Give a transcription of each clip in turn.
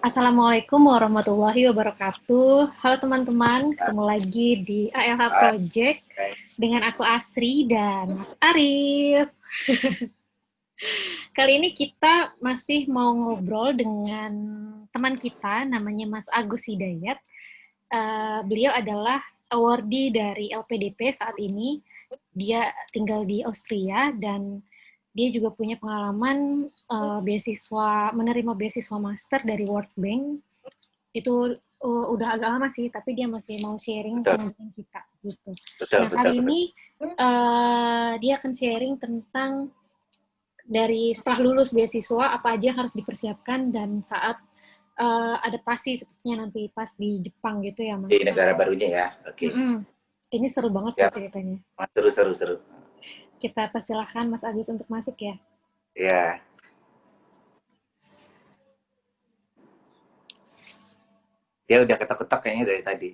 Assalamualaikum warahmatullahi wabarakatuh. Halo teman-teman, ketemu lagi di ALH Project dengan aku Asri dan Mas Arif. Kali ini kita masih mau ngobrol dengan teman kita, namanya Mas Agus Hidayat. Beliau adalah awardee dari LPDP saat ini. Dia tinggal di Austria dan dia juga punya pengalaman menerima beasiswa master dari World Bank. Itu udah agak lama sih, tapi dia masih mau sharing tentang kita gitu. Nah, kali ini dia akan sharing tentang dari setelah lulus beasiswa apa aja yang harus dipersiapkan dan saat adaptasi sepertinya nanti pas di Jepang gitu ya, Mas. Di negara barunya ya. Oke. Ini seru banget sih ceritanya. Seru. Kita persilahkan Mas Agus untuk masuk ya. Ya. Dia udah ketok-ketok kayaknya dari tadi.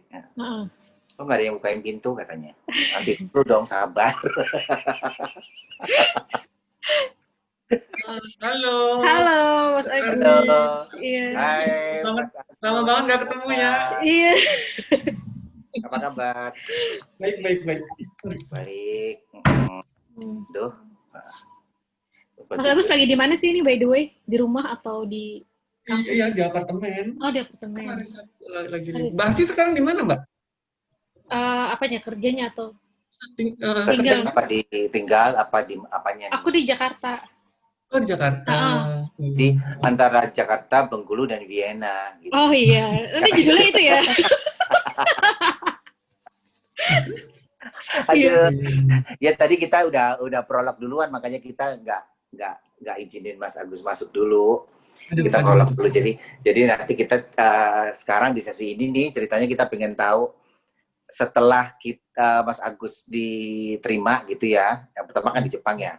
Kok nggak ada yang bukain pintu katanya. Nanti dulu dong, sabar. Halo. Halo, Mas Agus. Halo. Iya. Hai, Mas Agus. Lama banget nggak ketemu ya. Iya. Apa kabar? Baik. Baik. Duh. Mas Agus lagi di mana sih ini by the way? Di rumah atau di kampus? Iya, di apartemen. Oh, di apartemen. Lagi Bahasi sekarang di mana, Mbak? Apanya, kerjanya atau tinggal? Tinggal apa di apanya? Aku di Jakarta. Oh, di Jakarta. Di antara Jakarta, Bengkulu dan Vienna gitu. Oh iya, nanti judulnya itu ya. Aduh. Ya tadi kita udah prolog duluan, makanya kita nggak izinin Mas Agus masuk dulu. Kita prolog dulu. Jadi nanti kita sekarang di sesi ini nih ceritanya kita pengen tahu setelah kita Mas Agus diterima gitu ya. Yang pertama kan di Jepang ya.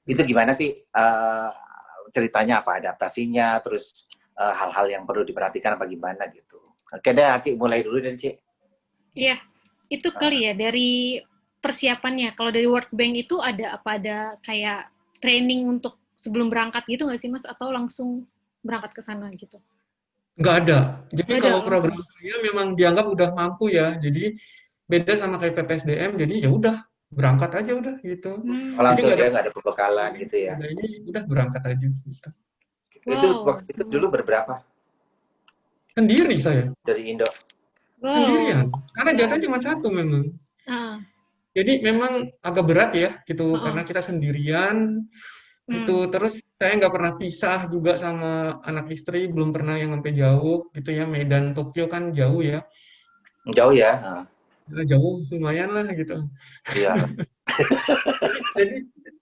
Itu gimana sih ceritanya, apa adaptasinya, terus hal-hal yang perlu diperhatikan apa gimana gitu. Oke deh, Ci, mulai dulu deh, Ci. Iya, itu kali ya dari persiapannya. Kalau dari World Bank itu ada kayak training untuk sebelum berangkat gitu nggak sih, Mas? Atau langsung berangkat ke sana gitu? Nggak ada. Jadi kalau programnya memang dianggap udah mampu ya. Jadi beda sama kayak PPSDM. Jadi ya udah berangkat aja udah gitu. Langsung dia nggak ada pembekalan gitu ya. Nah, ini udah berangkat aja gitu. Itu waktu itu dulu berberapa? Sendiri saya. Dari Indo. Sendirian. Karena jatah cuma satu memang. Jadi memang agak berat ya gitu karena kita sendirian. Itu terus saya nggak pernah pisah juga sama anak istri, belum pernah yang sampai jauh gitu ya. Medan Tokyo kan jauh ya. Jauh ya. Jauh lumayan lah gitu. Iya.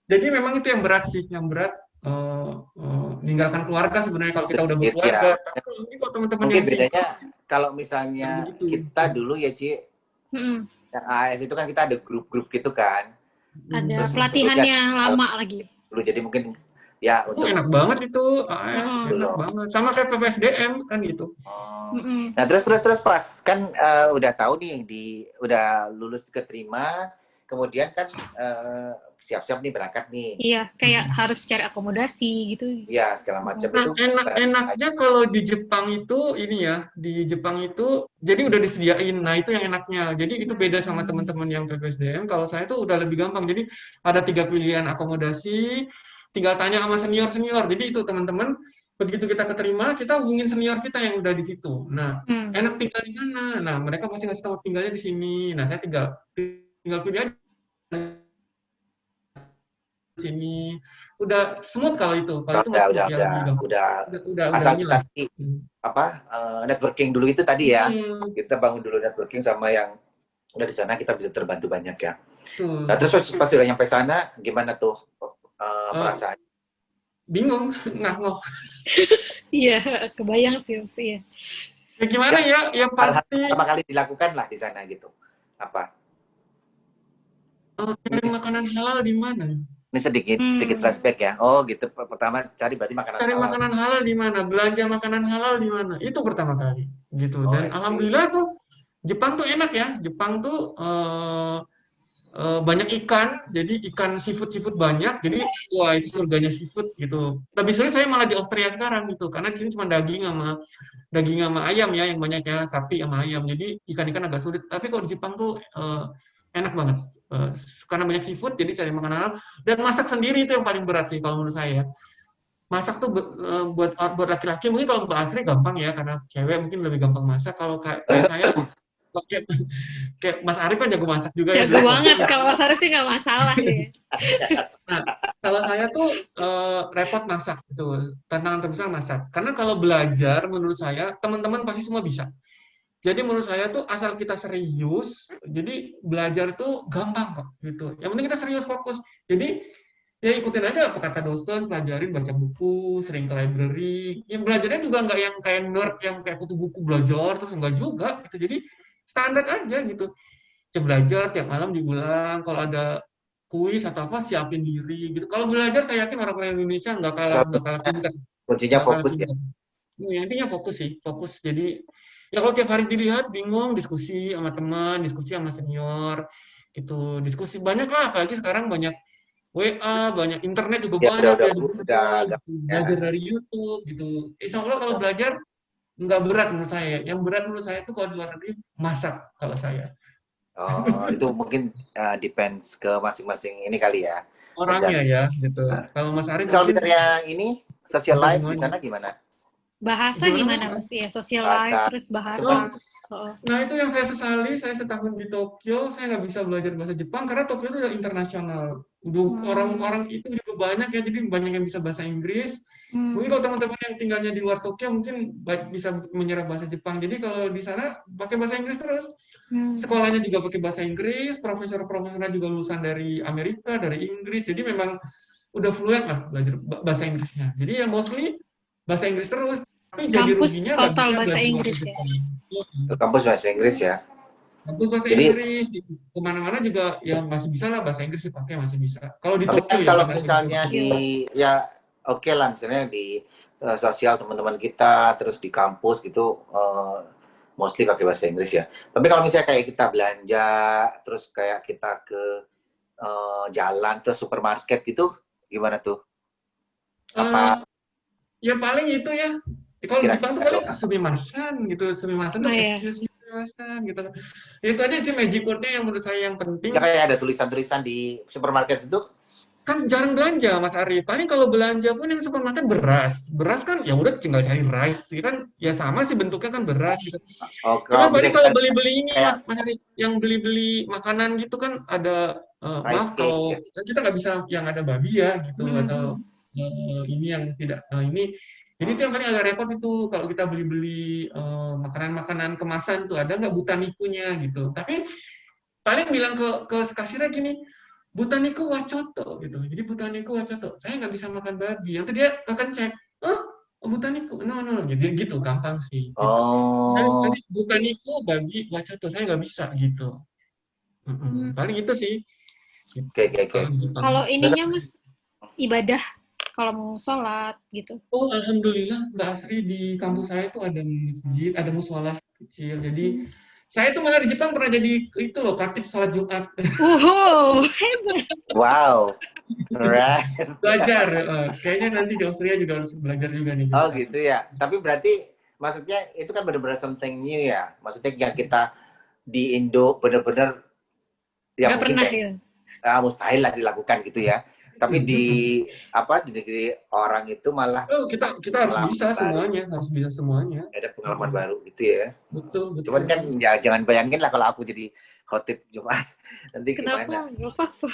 jadi memang itu yang berat sih, meninggalkan keluarga sebenarnya kalau kita udah berkeluarga. Ini kok teman-teman mungkin yang bedanya kalau misalnya kita dulu ya Ci, yang AS itu kan kita ada grup-grup gitu kan. Ada pelatihannya lama lagi. Dulu jadi mungkin ya untuk enak banget itu AS, enak banget. Sama kayak PPSDM kan gitu. Nah terus pas kan udah tahu nih udah lulus keterima, kemudian kan siap-siap nih berangkat nih. Iya, kayak harus cari akomodasi gitu. Iya, segala macam itu. Enaknya kalau di Jepang itu ini ya, di Jepang itu jadi udah disediain. Nah, itu yang enaknya. Jadi itu beda sama teman-teman yang PPSDM. Kalau saya tuh udah lebih gampang. Jadi ada 3 pilihan akomodasi, tinggal tanya sama senior-senior. Jadi itu teman-teman, begitu kita keterima, kita hubungin senior kita yang udah di situ. Nah, enak tinggal di mana? Nah, mereka pasti ngasih tahu tinggalnya di sini. Nah, saya tinggal pilih aja sini. Udah smooth kalau itu. Kalau itu udah asal kita networking dulu itu tadi ya. Kita bangun dulu networking sama yang udah di sana, kita bisa terbantu banyak ya. Nah, terus pas udah nyampe sana gimana tuh perasaannya? Bingung, ngah-ngoh. Iya, kebayang sih ya. Ya gimana ya? Ya pasti pertama kali dilakukan lah di sana gitu. Apa? Cari makanan halal di mana? Ini sedikit flashback ya. Oh gitu. Pertama cari berarti makanan halal. Makanan halal di mana? Belanja makanan halal di mana? Itu pertama kali. Gitu. Dan alhamdulillah tuh Jepang tuh enak ya. Jepang tuh banyak ikan, jadi ikan seafood banyak, jadi wah itu surganya seafood gitu. Tapi sulit saya malah di Austria sekarang gitu, karena di sini cuma daging sama ayam ya yang banyak ya, sapi sama ayam. Jadi ikan-ikan agak sulit. Tapi kalau di Jepang tuh enak banget. Eh, karena banyak seafood, jadi cari makanan halal. Dan masak sendiri itu yang paling berat sih kalau menurut saya. Masak tuh buat laki-laki mungkin kalau Mbak Asri gampang ya, karena cewek mungkin lebih gampang masak. Kalau saya kayak, kayak Mas Arif kan jago masak juga ya. Jago banget, kalau Mas Arif sih nggak masalah deh. Nah, kalau saya tuh repot masak gitu. Tantangan terbesar masak. Karena kalau belajar menurut saya teman-teman pasti semua bisa. Jadi menurut saya tuh asal kita serius, jadi belajar tuh gampang kok gitu. Yang penting kita serius fokus. Jadi ya ikutin aja apa kata dosen, pelajarin, baca buku, sering ke library. Yang belajarnya juga nggak yang kayak nerd yang kayak kutu buku belajar terus enggak juga gitu. Jadi standar aja gitu. Ya belajar tiap malam diulang. Kalau ada kuis atau apa siapin diri gitu. Kalau belajar saya yakin orang-orang Indonesia nggak kalah pintar, Kuncinya nggak kalah fokus ya. pintar. Ya, intinya fokus sih, fokus. Jadi ya kalau tiap hari dilihat bingung, diskusi sama teman, diskusi sama senior, itu diskusi banyak lah. Apalagi sekarang banyak WA, banyak internet juga Ya banyak ya di udah Google, agak gitu. ya. Belajar dari YouTube gitu. Insya Allah kalau belajar nggak berat menurut saya. Yang berat menurut saya itu kalau di luar negeri masak kalau saya. Oh, itu mungkin depends ke masing-masing ini kali ya. Orangnya Dan ya gitu. Kalau Mas Arif kalau mungkin misalnya ini social hampir life di semuanya. sana gimana? Bahasa Gimana Mas? gimana Mas? Ya, social life, Bahasa terus Oh, bahasa. Oh. nah itu yang saya sesali, saya setahun di Tokyo, saya nggak bisa belajar bahasa Jepang karena Tokyo itu udah internasional. Orang-orang itu juga banyak ya, jadi banyak yang bisa bahasa Inggris. Mungkin kalau teman-teman yang tinggalnya di luar Tokyo mungkin bisa menyerap bahasa Jepang. Jadi kalau di sana pakai bahasa Inggris terus. Sekolahnya juga pakai bahasa Inggris, profesor-profesornya juga lulusan dari Amerika, dari Inggris. Jadi memang udah fluent lah belajar bahasa Inggrisnya. Jadi ya mostly bahasa Inggris terus. Tapi jadi Kampus ruginya nggak total bisa bahasa belajar bahasa Inggris ya. Jepang. Ke kampus bahasa Inggris ya. Kampus bahasa Jadi Inggris, kemana-mana juga ya masih bisa lah bahasa Inggris dipakai, masih bisa. Kalau di tapi Tokyo kan ya, kalau nggak misalnya sebesar. di ya oke lah misalnya di sosial teman-teman kita terus di kampus gitu mostly pakai bahasa Inggris ya. Tapi kalau misalnya kayak kita belanja terus kayak kita ke jalan ke supermarket gitu gimana tuh? Apa Ya paling itu ya. Kalau di Jepang tuh kira-kira paling doang? sumimasen gitu. Sumimasen tuh Oh ya. excuse me, sumimasen gitu. Itu aja sih magic word-nya yang menurut saya yang penting. Ya kayak ada tulisan-tulisan di supermarket itu. Kan jarang belanja Mas Ari. Paling kalau belanja pun yang supermarket beras. Beras kan ya udah tinggal cari rice. Ya kan ya sama sih bentuknya kan beras gitu. Oh, Cuman kalau paling misalnya kalau kita beli-beli ini kayak Mas Ari, yang beli-beli makanan gitu kan ada rice maaf cake kalau ya. kan kita nggak bisa yang ada babi ya gitu atau ini yang tidak ini. Jadi itu yang paling agak repot itu kalau kita beli-beli makanan-makanan kemasan tuh ada nggak butanikunya gitu. Tapi paling bilang ke kasirnya gini, butaniku wacoto gitu. Jadi butaniku wacoto. Saya nggak bisa makan babi. Nanti dia akan cek, oh butaniku, no, gitu gampang sih. Gitu. Oh, Tadi butaniku babi wacoto. Saya nggak bisa gitu. Paling itu sih. Gitu. oke. Kalau ininya Mas, ibadah, kalau mau sholat gitu. Oh, alhamdulillah Mbak Asri di kampus saya itu ada masjid, ada musola kecil. Jadi saya tuh malah di Jepang pernah jadi itu loh, khatib sholat Jumat. Hebat. wow. Right. Belajar. Kayaknya nanti di Austria juga harus belajar juga nih. Oh gitu ya. Tapi berarti maksudnya itu kan benar-benar something new ya. Maksudnya yang kita di Indo benar-benar ya Nggak mungkin pernah kayak ya. mustahil lah dilakukan gitu ya. Tapi di negeri orang itu malah Oh, kita harus bisa baru. semuanya, harus bisa semuanya. Ada pengalaman baru gitu ya. Betul. Cuman kan ya jangan bayangin lah kalau aku jadi khotib Jumat nanti Kenapa? gimana? Nggak apa-apa.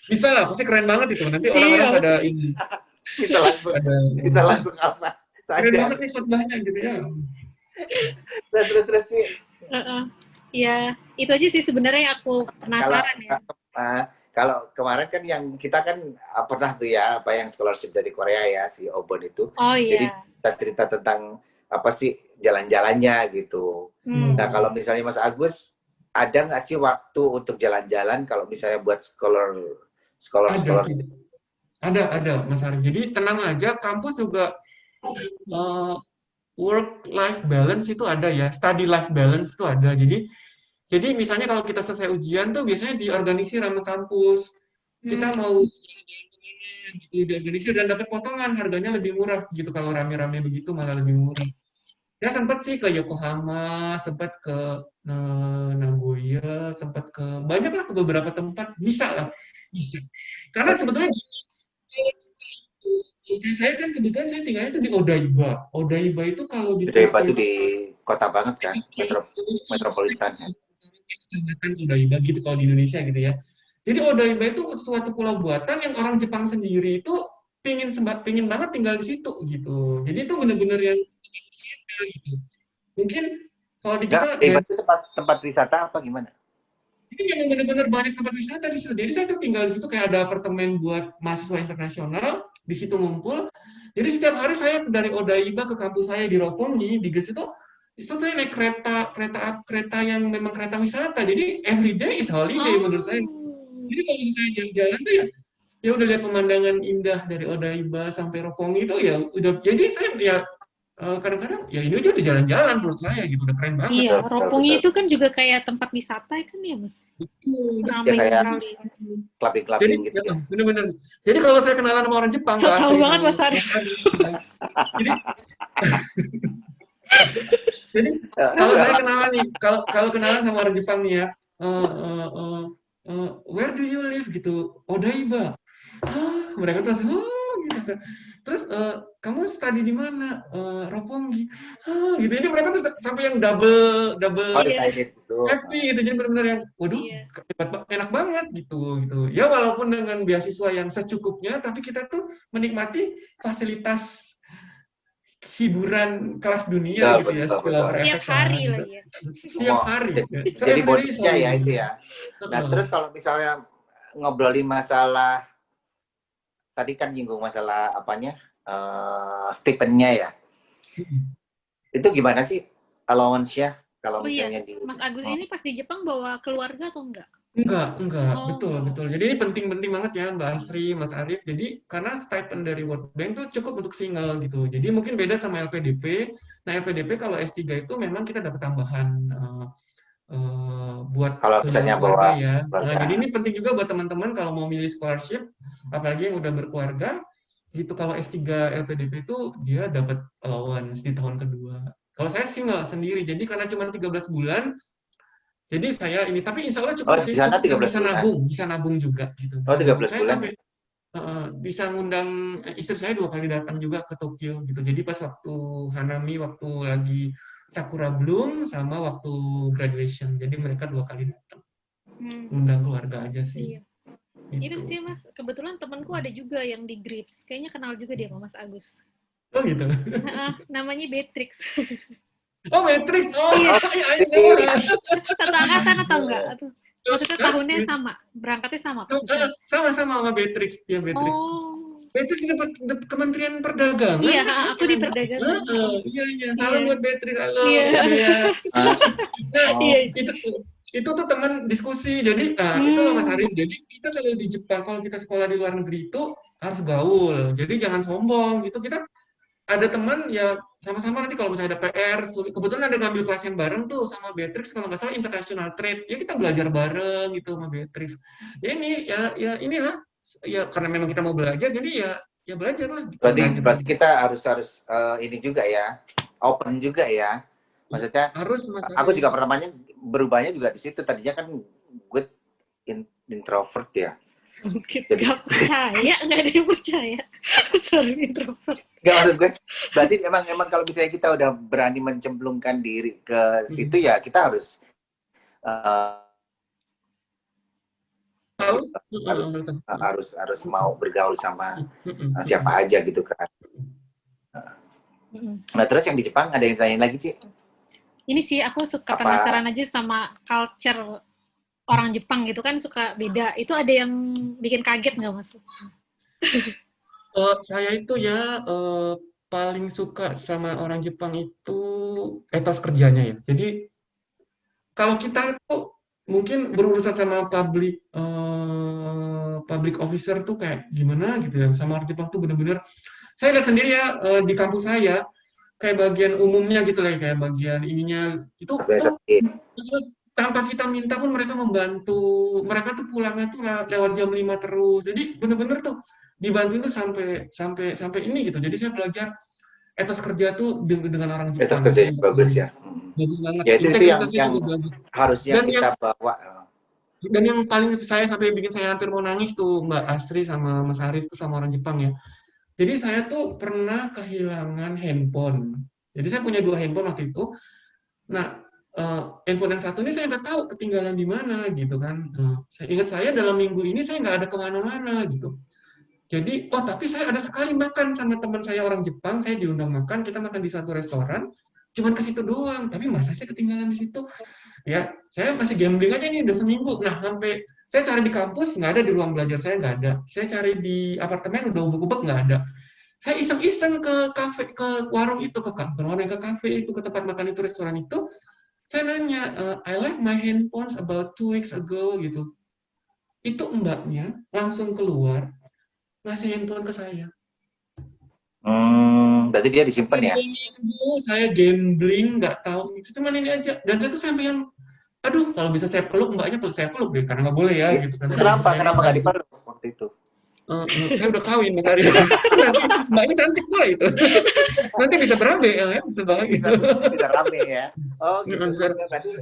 Bisa lah, pasti keren banget itu. Nanti orang-orang Iya, pada ini. bisa langsung apa? Keren banget nih khotbahnya gitu ya. Terus sih. Ya, itu aja sih sebenarnya yang aku penasaran ya. Kalau kemarin kan yang kita kan pernah tuh ya apa yang scholarship dari Korea ya si Obon itu. Oh Jadi iya. kita cerita tentang apa sih jalan-jalannya gitu. Nah kalau misalnya Mas Agus ada nggak sih waktu untuk jalan-jalan kalau misalnya buat scholar? Ada Mas Ari. Jadi tenang aja, kampus juga work life balance itu ada ya, study life balance itu ada. Jadi misalnya kalau kita selesai ujian tuh biasanya diorganisir sama kampus. Kita mau jalan-jalan kemana gitu, diorganisir dan dapat potongan, harganya lebih murah gitu. Kalau rame-rame begitu malah lebih murah. Ya sempat sih ke Yokohama, sempat ke Nagoya, sempat ke banyak lah, ke beberapa tempat, bisa lah, bisa. Karena sebetulnya gini, kalau kita itu, kayak saya kan kebetulan saya tinggalnya itu di Odaiba. Odaiba itu kalau di Gede Tokyo itu itu di kota banget kan, metropolitan kan. kecamatan Odaiba gitu kalau di Indonesia gitu ya. Jadi Odaiba itu suatu pulau buatan yang orang Jepang sendiri itu pingin banget tinggal di situ gitu. Jadi itu benar-benar yang wisata gitu. Mungkin kalau di Enggak, kita itu tempat wisata apa gimana? ini memang benar-benar banyak tempat wisata di situ. Jadi saya tuh tinggal di situ kayak ada apartemen buat mahasiswa internasional, di situ ngumpul. Jadi setiap hari saya dari Odaiba ke kampus saya di Roppongi, di Greece itu saya naik kereta yang memang kereta wisata. Jadi every day is holiday menurut saya. Jadi kalau saya jalan-jalan tuh ya udah lihat pemandangan indah dari Odaiba sampai Roppongi itu ya udah. Jadi saya ya kadang-kadang ya ini aja udah jalan-jalan menurut saya gitu, udah keren banget. Iya, Roppongi itu kan juga kayak tempat wisata kan ya, Mas? Betul. Ramai kayak sekali. Jadi clubbing gitu ya. bener-bener. Jadi kalau saya kenalan sama orang Jepang, So Mbak tahu Astri banget sama Mas Arif. Mas Adi, jadi jadi kalau saya kenalan nih, kalau kenalan sama orang Jepang nih ya, where do you live gitu, Odaiba. Mereka tuh langsung, gitu. Terus kamu study di mana? Roppongi. Gitu. Jadi mereka tuh sampai yang double Excited gitu. happy gitu. Jadi benar-benar yang, waduh, enak banget gitu. Ya walaupun dengan beasiswa yang secukupnya, tapi kita tuh menikmati fasilitas hiburan kelas dunia gitu ya, skill over Setiap effect hari gitu. lagi ya. Setiap hari. Jadi bonusnya ya itu ya. Nah terus kalau misalnya ngobrolin masalah tadi kan nyinggung masalah apanya stipendnya ya. Itu gimana sih allowance-nya kalau misalnya di Mas Agus ini pas di Jepang bawa keluarga atau enggak? Enggak, betul. Jadi ini penting banget ya Mbak Asri, Mas Arif. Jadi karena stipend dari World Bank tuh cukup untuk single gitu. Jadi mungkin beda sama LPDP. Nah LPDP kalau S3 itu memang kita dapat tambahan buat kalau tunjangan misalnya keluarga bawa ya. Nah jadi ini penting juga buat teman-teman kalau mau milih scholarship, apalagi yang udah berkeluarga, gitu. Kalau S3 LPDP itu dia dapat allowance di tahun kedua. Kalau saya single sendiri, jadi karena cuma 13 bulan, jadi saya ini, tapi insya Allah cukup sih, cukup bisa nabung juga gitu. Oh, 13 saya bulan. sampai bisa ngundang istri saya 2 kali datang juga ke Tokyo gitu. Jadi pas waktu Hanami, waktu lagi Sakura bloom, sama waktu graduation. Jadi mereka 2 kali datang. Undang keluarga aja sih. Iya. Itu sih Mas, kebetulan temanku ada juga yang di Grips. Kayaknya kenal juga dia sama Mas Agus. Oh gitu. Namanya Beatrix. Oh, Matrix. Oh, iya. Satu angkatan atau enggak? Maksudnya tahunnya sama, berangkatnya sama? Sama-sama sama Beatrix. Ya, Beatrix. Beatrix di Kementerian Perdagangan. Iya, aku di perdagangan. Iya. Salam buat Beatrix. Halo. Iya. Itu tuh teman diskusi. Jadi, itu loh Mas Arif. Jadi, kita kalau di Jepang, kalau kita sekolah di luar negeri itu harus gaul. Jadi, jangan sombong. Gitu, kita ada teman ya sama-sama nanti kalau misalnya ada PR, kebetulan ada ngambil kelas yang bareng tuh sama Beatrix kalau nggak salah international trade, ya kita belajar bareng gitu sama Beatrix. Ya ini ya inilah ya karena memang kita mau belajar jadi ya belajar lah. Berarti kita harus ini juga ya, open juga ya. Maksudnya harus aku juga pertamanya berubahnya juga di situ. Tadinya kan gue introvert ya. Gak percaya, nggak ada yang percaya. Sorry, introvert. Nggak, maksud gue, berarti emang kalau misalnya kita udah berani mencemplungkan diri ke situ ya kita harus harus mau bergaul sama siapa aja gitu kan. Nah terus yang di Jepang ada yang tanyain lagi Ci? Ini sih aku suka penasaran aja sama culture orang Jepang gitu kan, suka beda. Itu ada yang bikin kaget nggak Mas? Saya itu ya paling suka sama orang Jepang itu etos kerjanya ya. Jadi kalau kita itu mungkin berurusan sama public officer tuh kayak gimana gitu ya. Sama orang Jepang tuh bener-bener. Saya lihat sendiri ya di kampus saya, kayak bagian umumnya gitu lah, kayak bagian ininya itu tanpa kita minta pun mereka membantu. Mereka tuh pulangnya tuh lewat jam 5 terus. Jadi bener-bener tuh dibantuin tuh sampai ini gitu. Jadi saya belajar etos kerja tuh dengan orang Jepang. Etos kerja yang bagus ya. Bagus banget. Ya itu yang bagus. harusnya Dan kita bawa. Dan yang paling saya sampai bikin saya hampir mau nangis tuh Mbak Astri sama Mas Arif tuh sama orang Jepang ya. Jadi saya tuh pernah kehilangan handphone. Jadi saya punya 2 handphone waktu itu. Nah, handphone yang satu ini saya nggak tahu ketinggalan di mana gitu kan. Saya ingat saya dalam minggu ini saya nggak ada kemana-mana gitu. Jadi, tapi saya ada sekali makan sama teman saya orang Jepang, saya diundang makan, kita makan di satu restoran, cuman ke situ doang. Tapi masa saya ketinggalan di situ? Ya, saya masih gambling aja nih udah seminggu. Nah, sampai saya cari di kampus nggak ada, di ruang belajar saya nggak ada. Saya cari di apartemen udah ubek-ubek nggak ada. Saya iseng-iseng ke kafe, ke warung itu, ke kafe itu, ke tempat makan itu, restoran itu. Saya nanya, I left my handphones about 2 weeks ago gitu. Itu mbaknya langsung keluar ngasih handphone ke saya. Berarti dia disimpan ya? Saya gambling, nggak tahu. Cuman ini aja. Dan saya tuh sampai yang, aduh, kalau bisa saya peluk, mbaknya saya peluk deh, karena nggak boleh ya. Gitu kan. Kenapa nggak dipeluk waktu itu? Saya udah kawin Mas Ari. Nanti mbaknya cantik pula itu. Nanti bisa berabe ya, bisa bahagia. Bisa rame ya. Oh gitu.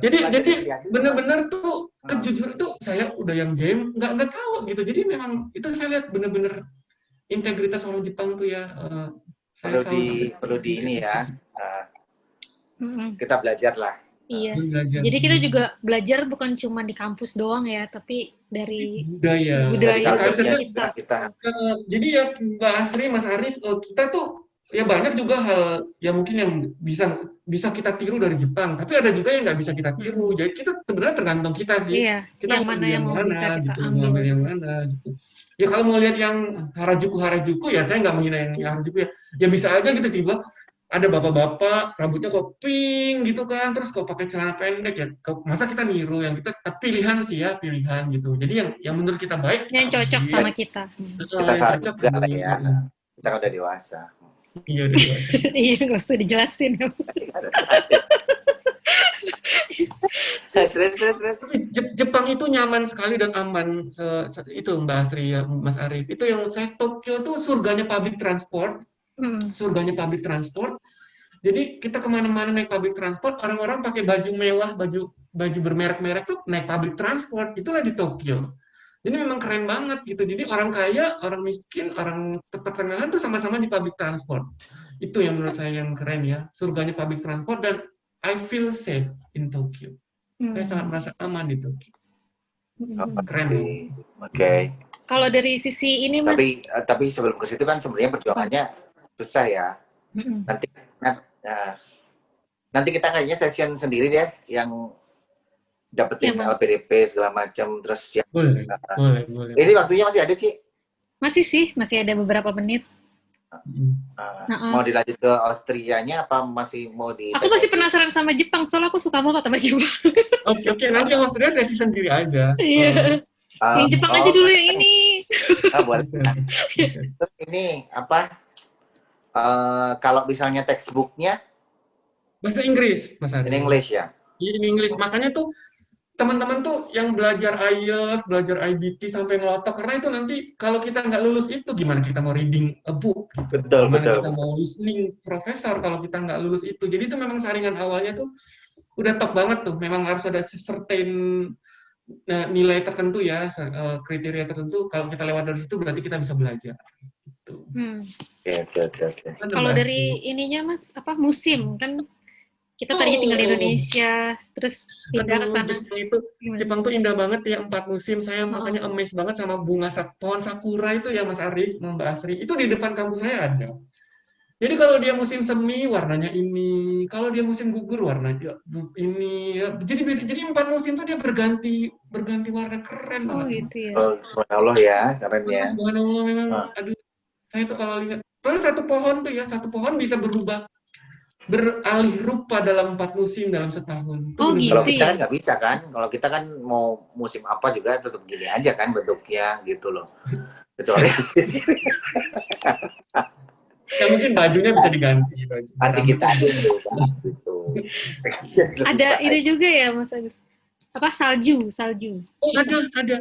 Jadi benar-benar tuh kejujuran tuh saya udah yang game nggak tahu gitu. Jadi memang itu saya lihat benar-benar integritas orang Jepang tuh ya. Perlu di ini ya. Kita belajar lah. Iya. Jadi kita juga belajar bukan cuma di kampus doang ya, tapi dari budaya kita. Jadi ya Mbak Asri, Mas Arif, kita tuh ya banyak juga hal yang mungkin yang bisa kita tiru dari Jepang, tapi ada juga yang nggak bisa kita tiru. Jadi kita sebenarnya tergantung kita sih. Iya, kita yang mana yang mau bisa kita gitu, ambil yang mana gitu. Ya kalau mau lihat yang Harajuku ya saya nggak menghina yang Harajuku ya. Ya bisa aja gitu tiba ada bapak-bapak rambutnya kok pink gitu kan, terus kok pakai celana pendek ya, masa kita niru yang kita pilihan sih ya, pilihan gitu. Jadi yang menurut kita baik, yang cocok sama kita. Kita cocok juga lah ya. Kita kan udah dewasa. Iya udah dewasa. Iya nggak usah dijelasin. Terus. Jepang itu nyaman sekali dan aman. Itu Mbak Astri ya, Mas Arif. Itu yang saya Tokyo tuh surganya public transport. Surganya public transport. Jadi kita kemana-mana naik public transport, orang-orang pakai baju mewah, baju bermerek-merek tuh naik public transport. Itulah di Tokyo. Jadi memang keren banget gitu. Jadi orang kaya, orang miskin, orang pertengahan tuh sama-sama di public transport. Itu yang menurut saya yang keren ya. Surganya public transport dan I feel safe in Tokyo. Saya sangat merasa aman di Tokyo. Keren. Oke. Kalau dari sisi ini Mas. Tapi sebelum ke situ kan sebenarnya perjuangannya susah ya. Nanti kita kayaknya session sendiri deh yang dapetin LPDP segala macam terus ya. Boleh. Ini waktunya masih ada Ci? Masih ada beberapa menit. Mau dilanjut ke Austrianya apa masih mau di? Aku masih penasaran sama Jepang, soalnya aku suka banget sama Jepang. Oke, nanti Austria sesi sendiri aja. Iya. Yang Jepang aja dulu yang ini. Boleh. Terus ini apa? Kalau misalnya textbooknya bahasa Inggris, Mas Ari. In English ya? In English, makanya tuh teman-teman tuh yang belajar IELTS, belajar IBT sampai ngelotok, karena itu nanti kalau kita nggak lulus itu gimana kita mau reading a book? Betul. Kita mau listening profesor kalau kita nggak lulus itu. Jadi itu memang saringan awalnya tuh udah top banget tuh. Memang harus ada certain nilai tertentu ya, kriteria tertentu. Kalau kita lewat dari situ berarti kita bisa belajar. Oke. Kalau dari ininya Mas, musim kan? Kita tadinya tinggal di Indonesia, terus pindah ke sana. Jepang tuh indah banget ya, 4 musim. Saya makanya amazed banget sama pohon sakura itu ya Mas Arif, Mbak Asri. Itu di depan kampus saya ada. Jadi kalau dia musim semi, warnanya ini. Kalau dia musim gugur, warnanya ini. Jadi 4 musim tuh dia berganti warna, keren banget. Gitu ya. Subhanallah ya, keren ya. Subhanallah memang. Aduh, saya tuh kalau lihat. Terus satu pohon bisa beralih rupa dalam 4 musim dalam setahun. Gitu kalau kita ya? kan nggak bisa kan, kalau kita kan mau musim apa juga tetap gini aja kan bentuknya gitu loh. Kecuali Ya mungkin bajunya bisa diganti baju. Nanti kita dulu gitu. Ada ini juga ya Mas Agus. Apa salju? Oh, ada.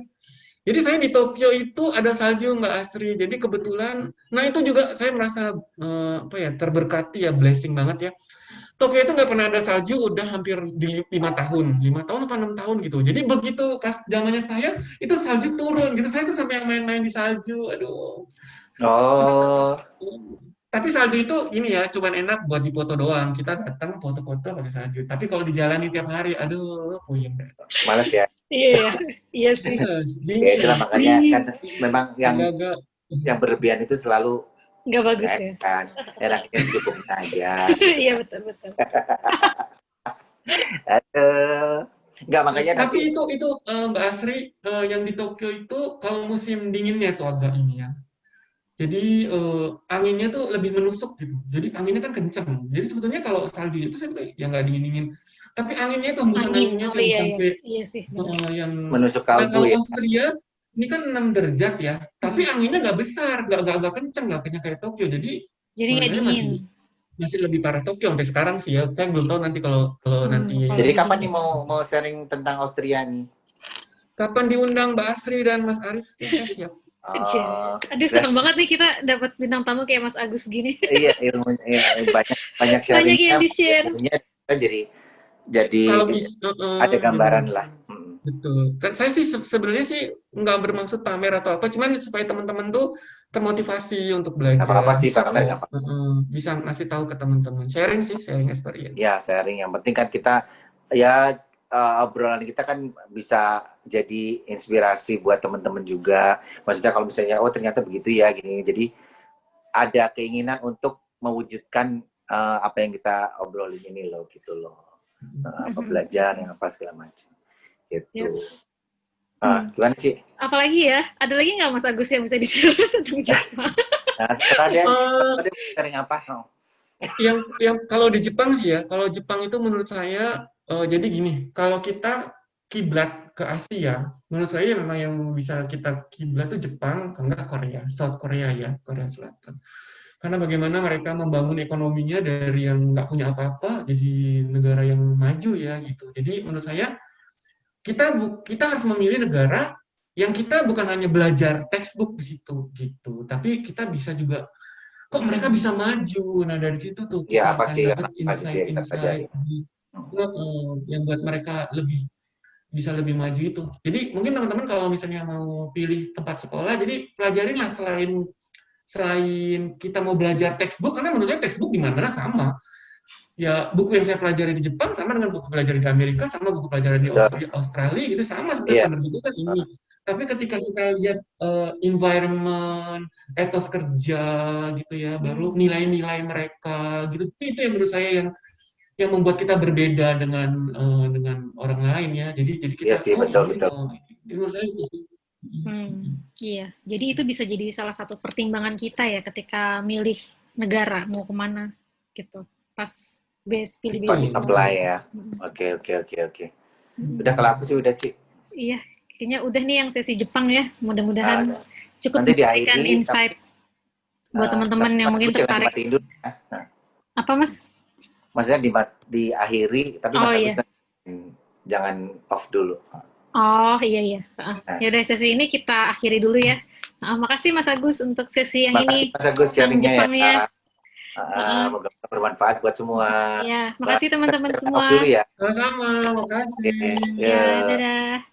Jadi saya di Tokyo itu ada salju Mbak Asri. Jadi kebetulan, nah itu juga saya merasa terberkati ya, blessing banget ya. Tokyo itu nggak pernah ada salju udah hampir di 5 tahun, 5 tahun apa 6 tahun gitu. Jadi begitu pas zamannya saya itu salju turun gitu. Saya tuh sampai yang main-main di salju, aduh. Oh, Tapi salju itu ini ya, cuman enak buat dipoto doang. Kita datang foto-foto pakai salju. Tapi kalau dijalani tiap hari, aduh, puyeng deh. males ya. Iya sih. Ya itulah makanya kan memang Agak-agak yang berlebihan itu selalu Nggak bagus ya. kan. Enaknya secukupnya aja. Iya betul. Enggak makanya Tapi nanti itu Mbak Asri, yang di Tokyo itu kalau musim dinginnya itu agak ini ya. Jadi anginnya tuh lebih menusuk gitu. Jadi anginnya kan kenceng. Jadi sebetulnya kalau salju itu sebetulnya ya nggak dingin-dingin. Tapi anginnya itu hembusan anginnya tuh yang sampai iya sih. Benar. yang menusuk nah kalbu kalau ya. Austria ini kan 6 derajat ya. Tapi anginnya nggak besar, nggak kenceng, nggak kayak Tokyo. Jadi nggak menurut saya dingin. masih lebih parah Tokyo sampai sekarang sih ya. Saya belum tahu nanti kalau nanti. Jadi kapan nih mau sharing tentang Austria nih? Kapan diundang Mbak Asri dan Mas Arif? Saya siap. Aduh seneng banget nih kita dapat bintang tamu kayak Mas Agus gini. Iya, ilmunya banyak sharingnya. Banyak yang di-share. Kita jadi Kalau bisa, ada gambaran lah. Betul. Saya sih sebenarnya sih nggak bermaksud pamer atau apa, cuman supaya teman-teman tuh termotivasi untuk belajar. Apa-apa sih pamer nggak apa. Bisa ngasih tahu ke teman-teman. Sharing experience. Ya, sharing. Yang penting kan kita ya obrolan kita kan bisa jadi inspirasi buat teman-teman juga. Maksudnya kalau misalnya ternyata begitu ya gini. Jadi ada keinginan untuk mewujudkan apa yang kita obrolin ini loh gitu loh. Apa belajar yang apa segala macam. Gitu. Gimana sih? Apalagi ya? Ada lagi nggak Mas Agus yang bisa di-share tentang Jepang? Nah, sekarang dia sharing apa? Yang kalau di Jepang sih ya, kalau Jepang itu menurut saya jadi gini, kalau kita kiblat ke Asia, menurut saya memang yang bisa kita kiblat itu Jepang, enggak Korea, South Korea ya, Korea Selatan. Karena bagaimana mereka membangun ekonominya dari yang nggak punya apa-apa jadi negara yang maju ya gitu. Jadi menurut saya kita harus memilih negara yang kita bukan hanya belajar textbook di situ gitu, tapi kita bisa juga kok mereka bisa maju. Nah dari situ tuh kita akan dapat insight yang buat mereka bisa lebih maju itu. Jadi mungkin teman-teman kalau misalnya mau pilih tempat sekolah, jadi pelajarinlah selain kita mau belajar textbook, karena menurut saya textbook di mana-mana sama. Ya buku yang saya pelajari di Jepang sama dengan buku pelajari di Amerika, sama buku pelajari di Australia gitu sama sebenarnya standar buku kan ini. Tapi ketika kita lihat environment, etos kerja gitu ya, baru nilai-nilai mereka gitu, itu yang menurut saya yang membuat kita berbeda dengan orang lain ya. Jadi kita betul. Menurut saya itu sih. Iya, jadi itu bisa jadi salah satu pertimbangan kita ya ketika milih negara mau kemana gitu. Pas pilih apply ya. Oke. Udah kalau aku sih udah Ci. Iya, kayaknya udah nih yang sesi Jepang ya. Mudah-mudahan cukup nanti memberikan insight buat teman-teman yang mungkin tertarik. Apa Mas? Maksudnya diakhiri, tapi jangan off dulu. Oh iya. Ya udah sesi ini kita akhiri dulu ya. Makasih Mas Agus untuk sesi yang ini. Mas Agus sharingnya ya. Semoga bermanfaat buat semua. Ya, makasih teman-teman semua. Ya. Sama-sama, makasih. Ya, dadah.